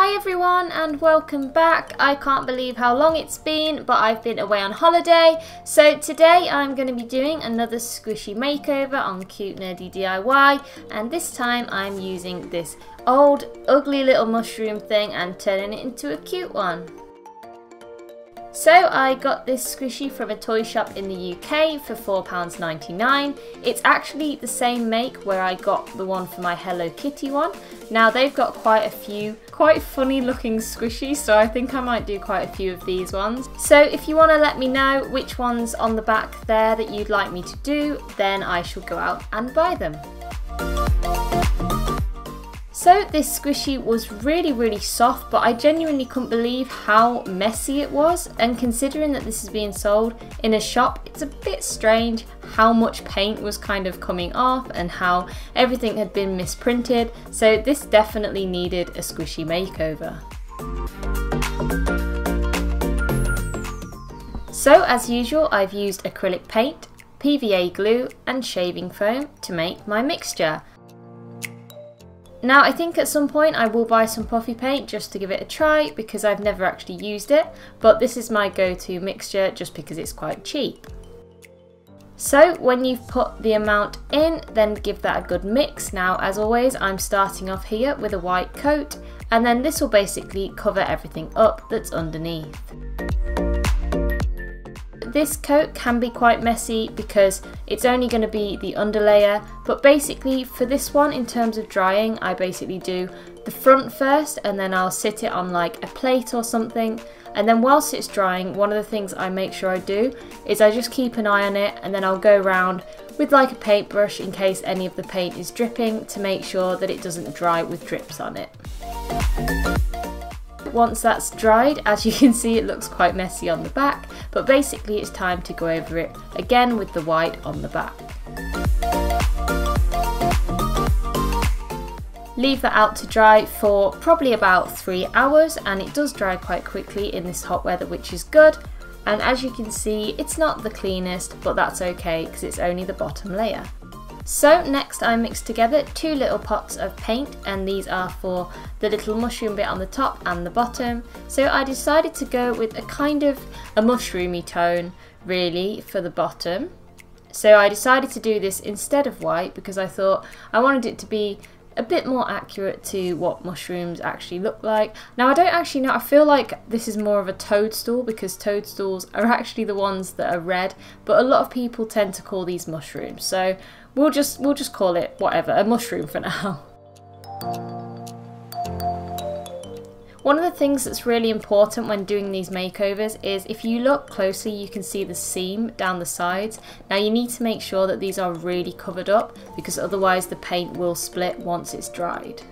Hi everyone and welcome back. I can't believe how long it's been, but I've been away on holiday. So today I'm going to be doing another squishy makeover on Cute Nerdy DIY, and this time I'm using this old ugly little mushroom thing and turning it into a cute one. So I got this squishy from a toy shop in the UK for £4.99. It's actually the same make where I got the one for my Hello Kitty one. Now they've got quite a few quite funny looking squishies, so I think I might do quite a few of these ones. So if you want to let me know which ones on the back there that you'd like me to do, then I shall go out and buy them. So this squishy was really soft, but I genuinely couldn't believe how messy it was, and considering that this is being sold in a shop, it's a bit strange how much paint was kind of coming off and how everything had been misprinted, so this definitely needed a squishy makeover. So as usual, I've used acrylic paint, PVA glue and shaving foam to make my mixture. Now I think at some point I will buy some Puffy paint just to give it a try because I've never actually used it, but this is my go-to mixture just because it's quite cheap. So when you've put the amount in, then give that a good mix. Now as always, I'm starting off here with a white coat, and then this will basically cover everything up that's underneath. This coat can be quite messy because it's only going to be the underlayer, but basically for this one, in terms of drying, I basically do the front first and then I'll sit it on like a plate or something, and then whilst it's drying, one of the things I make sure I do is I just keep an eye on it, and then I'll go around with like a paintbrush in case any of the paint is dripping to make sure that it doesn't dry with drips on it. Once that's dried, as you can see, it looks quite messy on the back, but basically it's time to go over it again with the white on the back. Leave that out to dry for probably about 3 hours, and it does dry quite quickly in this hot weather, which is good. And as you can see, it's not the cleanest, but that's okay because it's only the bottom layer. So next I mixed together 2 little pots of paint, and these are for the little mushroom bit on the top and the bottom. So I decided to go with a kind of a mushroomy tone really for the bottom. So I decided to do this instead of white because I thought I wanted it to be a bit more accurate to what mushrooms actually look like. Now I don't actually know, I feel like this is more of a toadstool because toadstools are actually the ones that are red, but a lot of people tend to call these mushrooms. So we'll just call it whatever, a mushroom for now. One of the things that's really important when doing these makeovers is if you look closely you can see the seam down the sides. Now you need to make sure that these are really covered up because otherwise the paint will split once it's dried.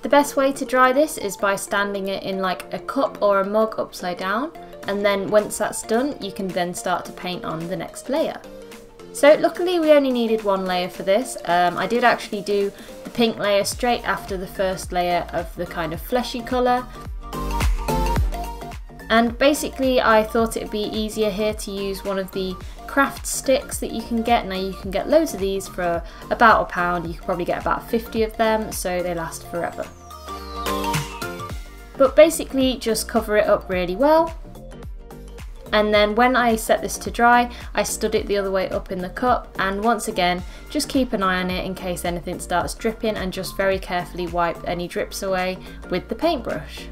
The best way to dry this is by standing it in like a cup or a mug upside down, and then once that's done you can then start to paint on the next layer. So luckily we only needed 1 layer for this. I did actually do the pink layer straight after the first layer of the kind of fleshy colour. And basically I thought it would be easier here to use one of the craft sticks that you can get. Now you can get loads of these for about £1. You can probably get about 50 of them, so they last forever. But basically just cover it up really well. And then when I set this to dry, I stood it the other way up in the cup, and once again just keep an eye on it in case anything starts dripping, and just very carefully wipe any drips away with the paintbrush.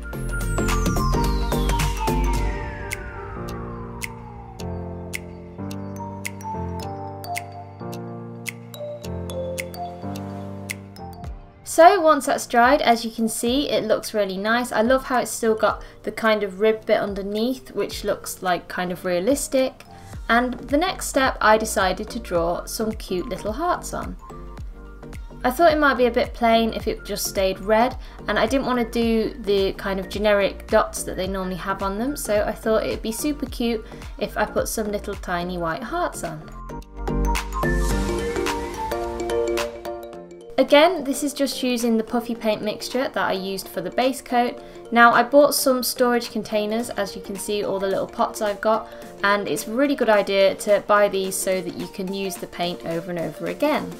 So once that's dried, as you can see, it looks really nice. I love how it's still got the kind of rib bit underneath, which looks like kind of realistic. And the next step, I decided to draw some cute little hearts on. I thought it might be a bit plain if it just stayed red, and I didn't want to do the kind of generic dots that they normally have on them, so I thought it'd be super cute if I put some little tiny white hearts on. Again, this is just using the Puffy paint mixture that I used for the base coat. Now I bought some storage containers, as you can see all the little pots I've got, and it's a really good idea to buy these so that you can use the paint over and over again.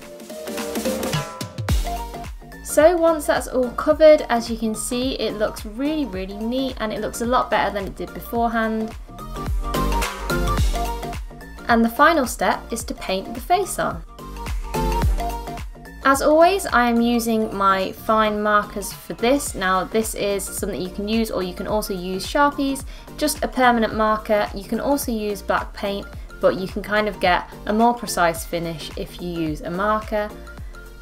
So once that's all covered, as you can see, it looks really neat and it looks a lot better than it did beforehand. And the final step is to paint the face on. As always, I am using my fine markers for this. Now this is something you can use, or you can also use Sharpies, just a permanent marker. You can also use black paint, but you can kind of get a more precise finish if you use a marker.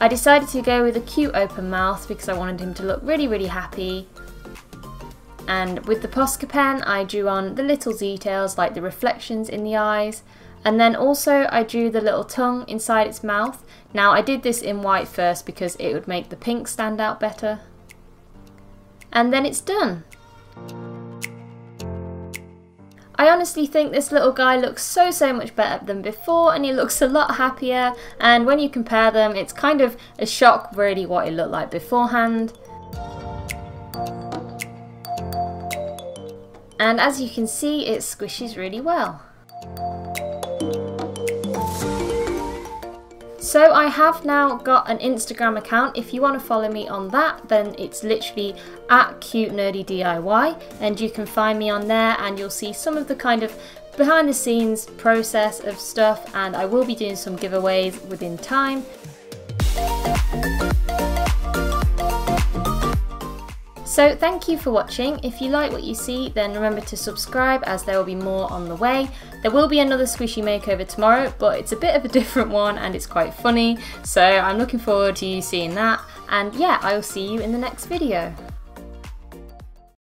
I decided to go with a cute open mouth because I wanted him to look really happy. And with the Posca pen, I drew on the little details like the reflections in the eyes. And then also I drew the little tongue inside its mouth. Now I did this in white first because it would make the pink stand out better. And then it's done. I honestly think this little guy looks so much better than before, and he looks a lot happier, and when you compare them it's kind of a shock really what it looked like beforehand. And as you can see, it squishes really well. So I have now got an Instagram account. If you want to follow me on that, then it's literally @cutenerdyDIY, and you can find me on there and you'll see some of the kind of behind the scenes process of stuff, and I will be doing some giveaways within time. So thank you for watching. If you like what you see, then remember to subscribe, as there will be more on the way. There will be another Squishy Makeover tomorrow, but it's a bit of a different one and it's quite funny, so I'm looking forward to you seeing that. And yeah, I will see you in the next video.